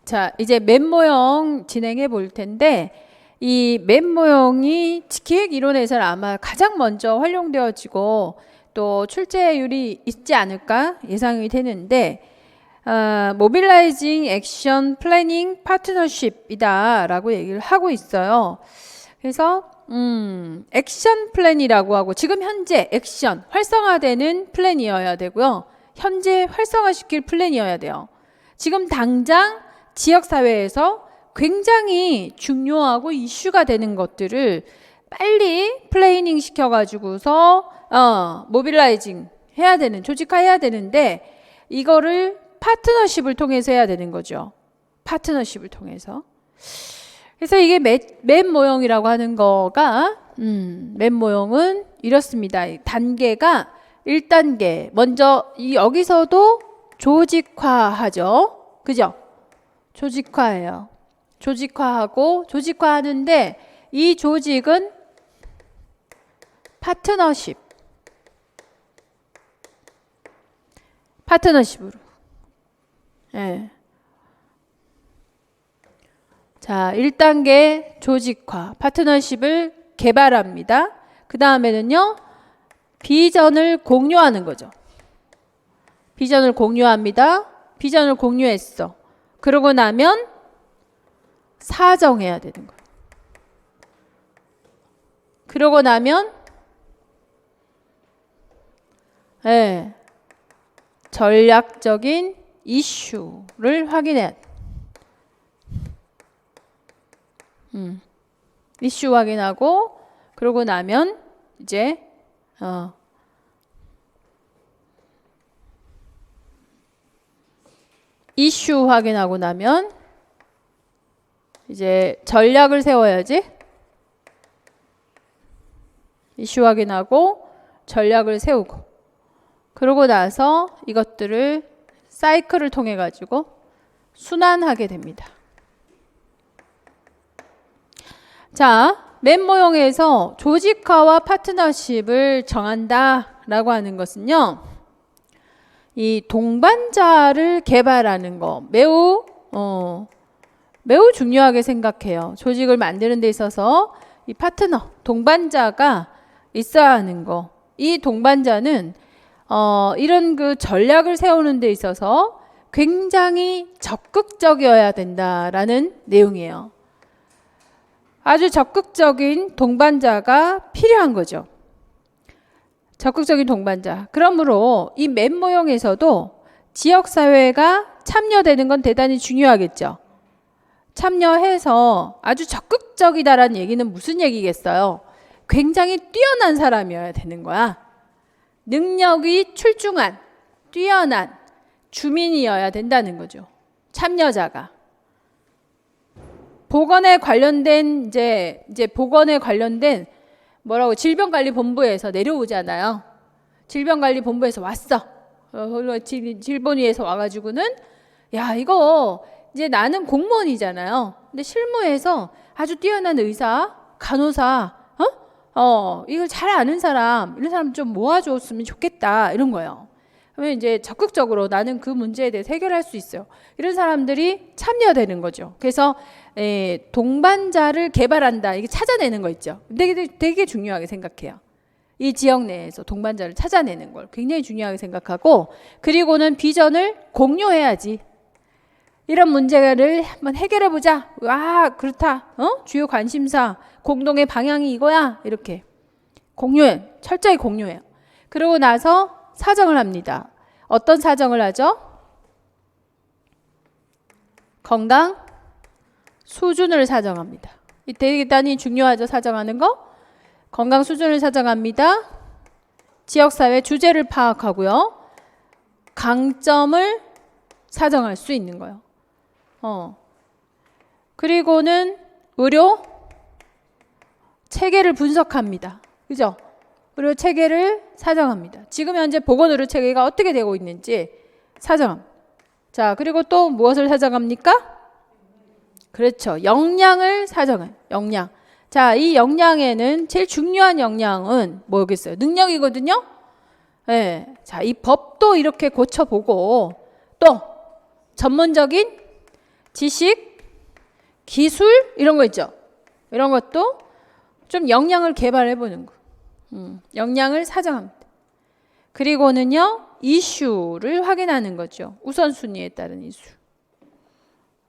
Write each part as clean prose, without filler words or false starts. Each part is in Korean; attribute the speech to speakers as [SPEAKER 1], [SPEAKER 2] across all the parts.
[SPEAKER 1] 자, 이제 맵 모형 진행해 볼 텐데, 이 맵 모형이 기획 이론에서는 아마 가장 먼저 활용되어지고 또 출제율이 있지 않을까 예상이 되는데, 모빌라이징 액션 플래닝 파트너십이다 라고 얘기를 하고 있어요. 그래서 액션 플랜이라고 하고, 지금 현재 액션 활성화되는 플랜이어야 되고요. 현재 활성화시킬 플랜이어야 돼요. 지금 당장 지역사회에서 굉장히 중요하고 이슈가 되는 것들을 빨리 플레이닝 시켜가지고서 모빌라이징 해야 되는, 조직화해야 되는데, 이거를 파트너십을 통해서 해야 되는 거죠. 파트너십을 통해서. 그래서 이게 맵 모형이라고 하는 거가 맵 모형은 이렇습니다. 단계가 1단계. 먼저 여기서도 조직화하죠. 그죠? 조직화해요. 조직화하고, 조직화하는데 이 조직은 파트너십으로. 예. 자, 1단계 조직화, 파트너십을 개발합니다. 그 다음에는요, 비전을 공유하는 거죠. 비전을 공유합니다. 비전을 공유했어. 그러고 나면 사정해야 되는 거예요. 그러고 나면 전략적인 이슈를 확인해야 돼. 이슈 확인하고, 그러고 나면 이제 이슈 확인하고 나면 이제 전략을 세워야지. 이슈 확인하고 전략을 세우고, 그러고 나서 이것들을 사이클을 통해 가지고 순환하게 됩니다. 자, 맵 모형에서 조직화와 파트너십을 정한다 라고 하는 것은요, 이 동반자를 개발하는 거 매우 중요하게 생각해요. 조직을 만드는 데 있어서 이 파트너, 동반자가 있어야 하는 거. 이 동반자는 이런 그 전략을 세우는 데 있어서 굉장히 적극적이어야 된다라는 내용이에요. 아주 적극적인 동반자가 필요한 거죠. 적극적인 동반자. 그러므로 이 맵 모형에서도 지역사회가 참여되는 건 대단히 중요하겠죠. 참여해서 아주 적극적이다라는 얘기는 무슨 얘기겠어요? 굉장히 뛰어난 사람이어야 되는 거야. 능력이 출중한, 뛰어난 주민이어야 된다는 거죠. 참여자가. 보건에 관련된 이제 보건에 관련된 질병관리본부에서 내려오잖아요. 질병관리본부에서 왔어. 질본위에서 와가지고는 야, 이거 이제 나는 공무원이잖아요. 근데 실무에서 아주 뛰어난 의사, 간호사, 이걸 잘 아는 사람, 이런 사람 좀 모아줬으면 좋겠다, 이런 거예요. 그러면 이제 적극적으로 나는 그 문제에 대해서 해결할 수 있어요. 이런 사람들이 참여되는 거죠. 그래서 동반자를 개발한다, 이게 찾아내는 거 있죠. 되게 중요하게 생각해요. 이 지역 내에서 동반자를 찾아내는 걸 굉장히 중요하게 생각하고, 그리고는 비전을 공유해야지. 이런 문제를 한번 해결해보자. 와, 그렇다. 주요 관심사, 공동의 방향이 이거야. 이렇게 공유해. 철저히 공유해요. 그러고 나서 사정을 합니다. 어떤 사정을 하죠? 건강 수준을 사정합니다. 이 대단히 중요하죠. 사정하는 거. 건강 수준을 사정합니다. 지역사회 주제를 파악하고요. 강점을 사정할 수 있는 거예요. 그리고는 의료 체계를 분석합니다. 그죠? 의료 체계를 사정합니다. 지금 현재 보건의료 체계가 어떻게 되고 있는지 사정합니다. 자, 그리고 또 무엇을 사정합니까? 그렇죠. 역량을 사정해요. 역량. 자, 이 역량에는 제일 중요한 역량은 뭐겠어요? 능력이거든요. 네. 자, 이 법도 이렇게 고쳐보고 또 전문적인 지식, 기술 이런 거 있죠. 이런 것도 좀 역량을 개발해 보는 거. 역량을 사정합니다. 그리고는요, 이슈를 확인하는 거죠. 우선순위에 따른 이슈.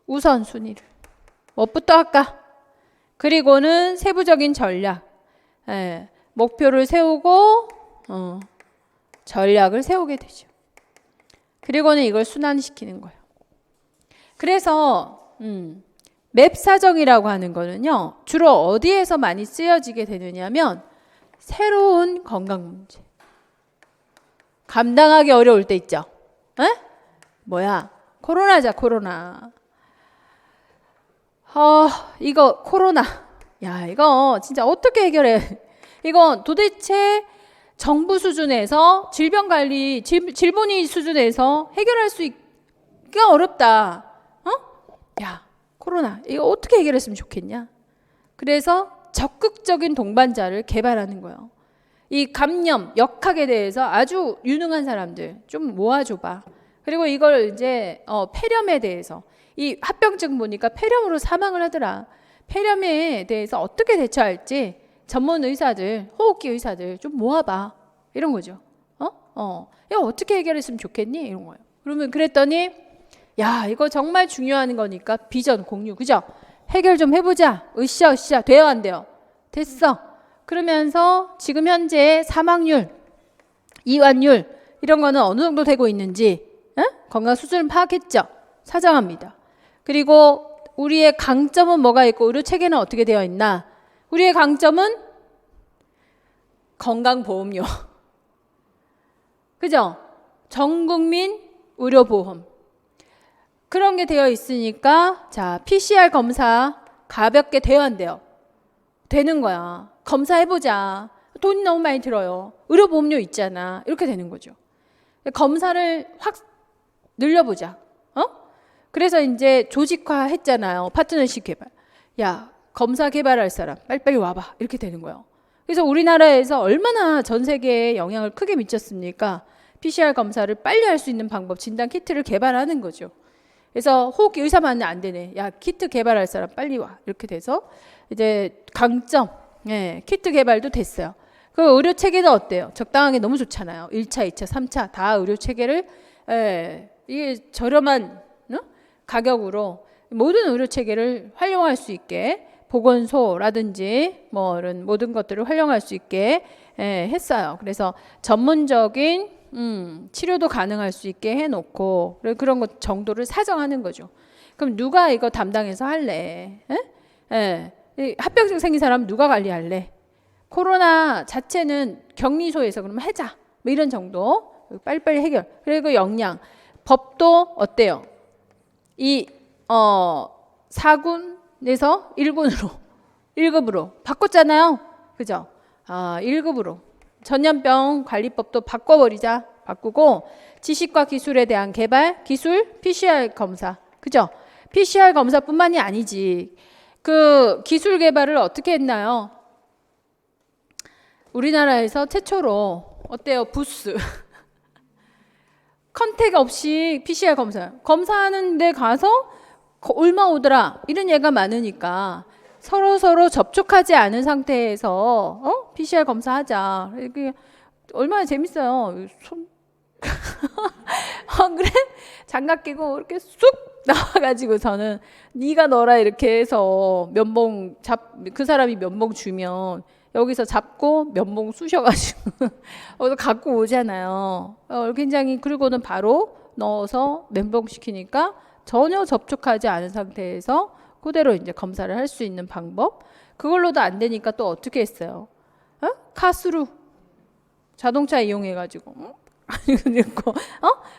[SPEAKER 1] 우선순위를. 뭐부터 할까? 그리고는 세부적인 전략. 예, 목표를 세우고 전략을 세우게 되죠. 그리고는 이걸 순환시키는 거예요. 그래서 맵 사정이라고 하는 거는요, 주로 어디에서 많이 쓰여지게 되느냐면 새로운 건강 문제. 감당하기 어려울 때 있죠. 에? 뭐야? 코로나자, 코로나. 이거 코로나. 야, 이거 진짜 어떻게 해결해? 이거 도대체 정부 수준에서 질병관리, 질본위 수준에서 해결할 수 있기가 어렵다. 야, 코로나. 이거 어떻게 해결했으면 좋겠냐? 그래서 적극적인 동반자를 개발하는 거예요. 이 감염, 역학에 대해서 아주 유능한 사람들 좀 모아줘봐. 그리고 이걸 이제 폐렴에 대해서 이 합병증 보니까 폐렴으로 사망을 하더라. 폐렴에 대해서 어떻게 대처할지 전문 의사들, 호흡기 의사들 좀 모아봐. 이런 거죠. 이거 어떻게 해결했으면 좋겠니? 이런 거예요. 그러면 그랬더니 야, 이거 정말 중요한 거니까 비전 공유, 그죠? 해결 좀 해보자. 으쌰 돼요, 안 돼요? 됐어. 그러면서 지금 현재 사망률, 이완율 이런 거는 어느 정도 되고 있는지 건강 수준을 파악했죠. 사정합니다. 그리고 우리의 강점은 뭐가 있고 의료 체계는 어떻게 되어 있나? 우리의 강점은 건강보험료. 그죠? 전국민 의료보험. 그런 게 되어 있으니까 자, PCR 검사 가볍게 돼요, 안 돼요? 되는 거야. 검사해보자. 돈이 너무 많이 들어요. 의료보험료 있잖아. 이렇게 되는 거죠. 검사를 확 늘려보자. 그래서 이제 조직화 했잖아요. 파트너십 개발. 야, 검사 개발할 사람 빨리빨리 와봐. 이렇게 되는 거예요. 그래서 우리나라에서 얼마나 전 세계에 영향을 크게 미쳤습니까? PCR 검사를 빨리 할 수 있는 방법, 진단 키트를 개발하는 거죠. 그래서 호흡기 의사만 안 되네. 야, 키트 개발할 사람 빨리 와. 이렇게 돼서 이제 강점, 키트 개발도 됐어요. 그 의료 체계는 어때요? 적당하게 너무 좋잖아요. 1차, 2차, 3차 다 의료 체계를 이게 저렴한 가격으로 모든 의료 체계를 활용할 수 있게 보건소라든지 뭐 이런 모든 것들을 활용할 수 있게 했어요. 그래서 전문적인 치료도 가능할 수 있게 해놓고 그런 것 정도를 사정하는 거죠. 그럼 누가 이거 담당해서 할래? 합병증 생긴 사람 누가 관리할래? 코로나 자체는 격리소에서 그러면 하자. 뭐 이런 정도. 빨리빨리 해결. 그리고 역량. 법도 어때요? 이 4군에서 1군으로 1급으로 바꿨잖아요. 그죠? 1급으로. 전염병 관리법도 바꿔버리자. 바꾸고 지식과 기술에 대한 개발, 기술, PCR 검사. 그죠? PCR 검사뿐만이 아니지. 그 기술 개발을 어떻게 했나요? 우리나라에서 최초로 어때요? 부스. 컨택 없이 PCR 검사하는 데 가서 얼마 오더라. 이런 얘가 많으니까 서로 접촉하지 않은 상태에서 PCR 검사하자. 이게 얼마나 재밌어요. 그래? 장갑 끼고 이렇게 쑥 나와가지고 저는 네가 넣어라 이렇게 해서 면봉 그 사람이 면봉 주면 여기서 잡고 면봉 쑤셔가지고 어디서 갖고 오잖아요. 굉장히 그리고는 바로 넣어서 면봉 시키니까 전혀 접촉하지 않은 상태에서 그대로 이제 검사를 할 수 있는 방법. 그걸로도 안 되니까 또 어떻게 했어요? 카스루 자동차 이용해가지고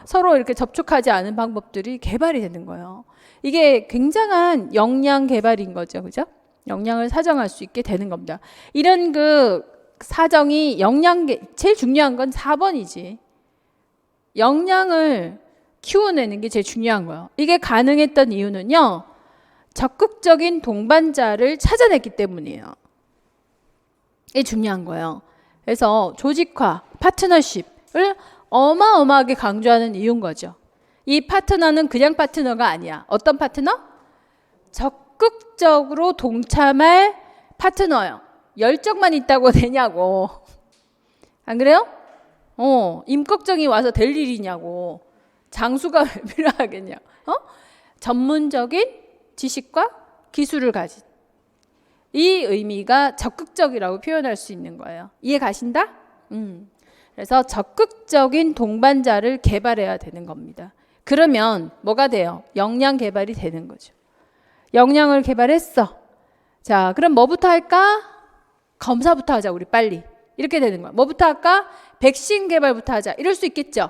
[SPEAKER 1] 서로 이렇게 접촉하지 않은 방법들이 개발이 되는 거예요. 이게 굉장한 역량 개발인 거죠, 그죠? 역량을 사정할 수 있게 되는 겁니다. 이런 그 사정이 제일 중요한 건 4번이지. 역량을 키워내는 게 제일 중요한 거예요. 이게 가능했던 이유는요, 적극적인 동반자를 찾아냈기 때문이에요. 이게 중요한 거예요. 그래서 조직화, 파트너십을 어마어마하게 강조하는 이유인 거죠. 이 파트너는 그냥 파트너가 아니야. 어떤 파트너? 적극적으로 동참할 파트너요. 열정만 있다고 되냐고. 안 그래요? 임꺽정이 와서 될 일이냐고. 장수가 왜 필요하겠냐. 전문적인 지식과 기술을 가진. 이 의미가 적극적이라고 표현할 수 있는 거예요. 이해 가신다? 그래서 적극적인 동반자를 개발해야 되는 겁니다. 그러면 뭐가 돼요? 역량 개발이 되는 거죠. 역량을 개발했어. 자, 그럼 뭐부터 할까? 검사부터 하자, 우리 빨리. 이렇게 되는 거야. 뭐부터 할까? 백신 개발부터 하자. 이럴 수 있겠죠.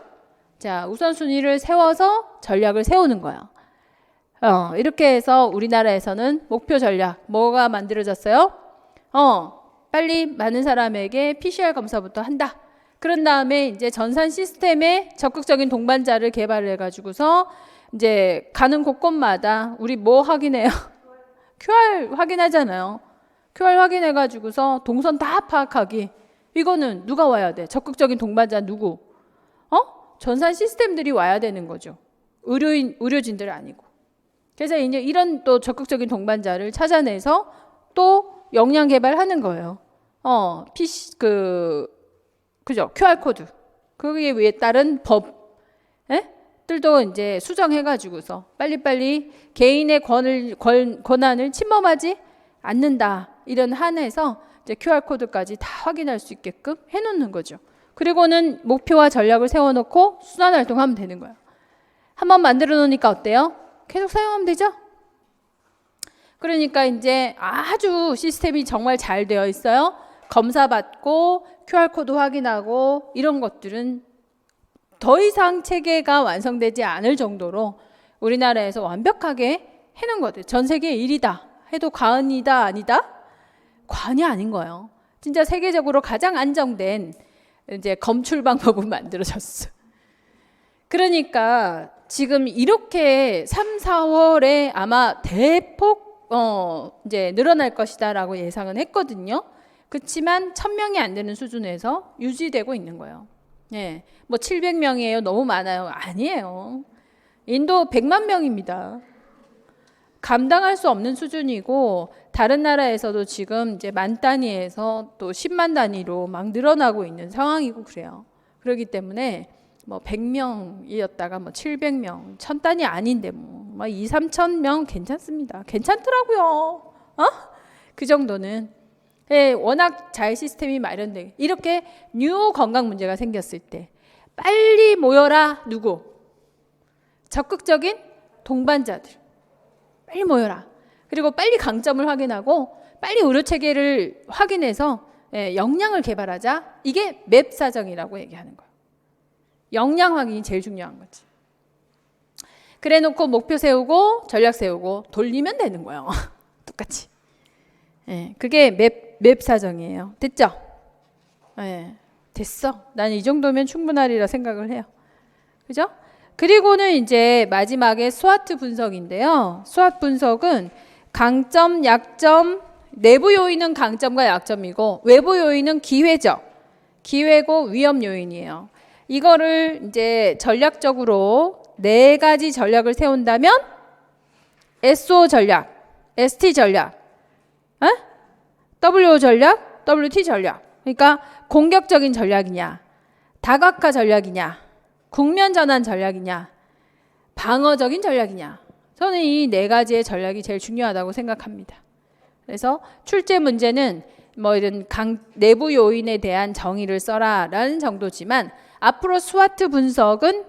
[SPEAKER 1] 자, 우선순위를 세워서 전략을 세우는 거야. 이렇게 해서 우리나라에서는 목표 전략 뭐가 만들어졌어요? 빨리 많은 사람에게 PCR 검사부터 한다. 그런 다음에 이제 전산 시스템에 적극적인 동반자를 개발해 가지고서 이제 가는 곳곳마다 우리 뭐 확인해요? QR 확인하잖아요. QR 확인해 가지고서 동선 다 파악하기. 이거는 누가 와야 돼? 적극적인 동반자 누구? 전산 시스템들이 와야 되는 거죠. 의료진들 아니고. 그래서 이제 이런 또 적극적인 동반자를 찾아내서 또 역량 개발하는 거예요. 그죠? QR 코드. 거기에 위에 따른 법들도 이제 수정해가지고서 빨리빨리 개인의 권한을 침범하지 않는다. 이런 한에서 이제 QR 코드까지 다 확인할 수 있게끔 해놓는 거죠. 그리고는 목표와 전략을 세워놓고 순환 활동하면 되는 거예요. 한번 만들어 놓으니까 어때요? 계속 사용하면 되죠? 그러니까 이제 아주 시스템이 정말 잘 되어 있어요. 검사 받고 QR코드 확인하고 이런 것들은 더 이상 체계가 완성되지 않을 정도로 우리나라에서 완벽하게 해놓은 것 같아요. 전 세계 1위다 해도 과언이다 아니다? 과언이 아닌 거예요. 진짜 세계적으로 가장 안정된 이제 검출 방법은 만들어졌어. 그러니까 지금 이렇게 3, 4월에 아마 대폭 이제 늘어날 것이다라고 예상은 했거든요. 그렇지만 1000명이 안 되는 수준에서 유지되고 있는 거예요. 예, 뭐 700명이에요. 너무 많아요. 아니에요. 인도 100만 명입니다. 감당할 수 없는 수준이고 다른 나라에서도 지금 이제 만 단위에서 또 10만 단위로 막 늘어나고 있는 상황이고 그래요. 그렇기 때문에 뭐 100명이었다가 뭐 700명, 1000단위 아닌데 뭐 2, 3천 명 괜찮습니다. 괜찮더라고요. 그 정도는. 예, 워낙 잘 시스템이 마련돼. 이렇게 뉴 건강 문제가 생겼을 때 빨리 모여라. 누구? 적극적인 동반자들. 빨리 모여라. 그리고 빨리 강점을 확인하고 빨리 의료 체계를 확인해서 역량을 개발하자. 이게 맵 사정이라고 얘기하는 거예요. 역량 확인이 제일 중요한 거지. 그래 놓고 목표 세우고 전략 세우고 돌리면 되는 거예요. 똑같이. 그게 맵 사정이에요. 됐죠? 됐어. 난 이 정도면 충분하리라 생각을 해요. 그죠? 그리고는 이제 마지막에 스와트 분석인데요. 스와트 분석은 강점, 약점, 내부 요인은 강점과 약점이고 외부 요인은 기회죠. 기회고 위험 요인이에요. 이거를 이제 전략적으로 4가지 전략을 세운다면 SO 전략, ST 전략, WO 전략, WT 전략. 그러니까 공격적인 전략이냐, 다각화 전략이냐, 국면 전환 전략이냐, 방어적인 전략이냐. 저는 이 4가지의 전략이 제일 중요하다고 생각합니다. 그래서 출제 문제는 뭐 이런 내부 요인에 대한 정의를 써라라는 정도지만 앞으로 스와트 분석은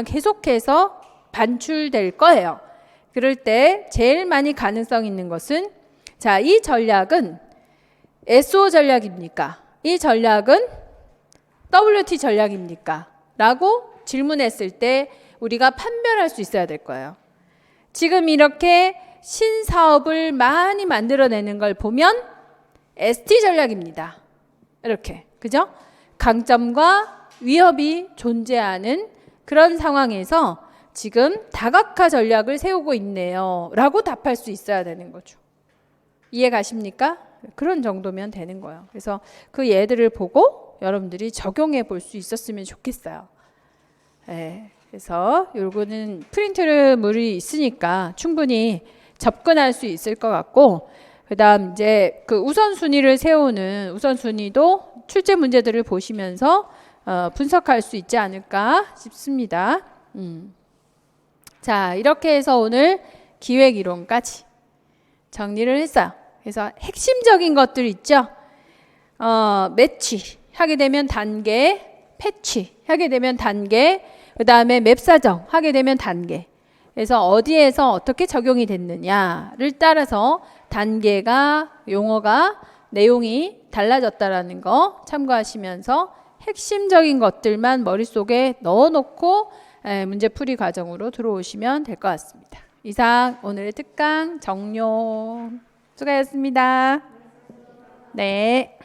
[SPEAKER 1] 계속해서 반출될 거예요. 그럴 때 제일 많이 가능성 있는 것은 자, 이 전략은 SO 전략입니까? 이 전략은 WT 전략입니까? 라고 질문했을 때 우리가 판별할 수 있어야 될 거예요. 지금 이렇게 신사업을 많이 만들어내는 걸 보면 ST 전략입니다. 이렇게, 그죠? 강점과 위협이 존재하는 그런 상황에서 지금 다각화 전략을 세우고 있네요. 라고 답할 수 있어야 되는 거죠. 이해 가십니까? 그런 정도면 되는 거예요. 그래서 그 예들을 보고 여러분들이 적용해 볼 수 있었으면 좋겠어요. 그래서 요거는 프린트물이 있으니까 충분히 접근할 수 있을 것 같고, 그다음 이제 그 우선순위를 세우는 우선순위도 출제 문제들을 보시면서 분석할 수 있지 않을까 싶습니다. 자, 이렇게 해서 오늘 기획이론까지 정리를 했어요. 그래서 핵심적인 것들 있죠. 매치 하게 되면 단계, 패치 하게 되면 단계, 그 다음에 맵 사정 하게 되면 단계. 그래서 어디에서 어떻게 적용이 됐느냐를 따라서 단계가, 용어가, 내용이 달라졌다라는 거 참고하시면서 핵심적인 것들만 머릿속에 넣어놓고 문제풀이 과정으로 들어오시면 될 것 같습니다. 이상 오늘의 특강 종료. 수고하셨습니다. 네.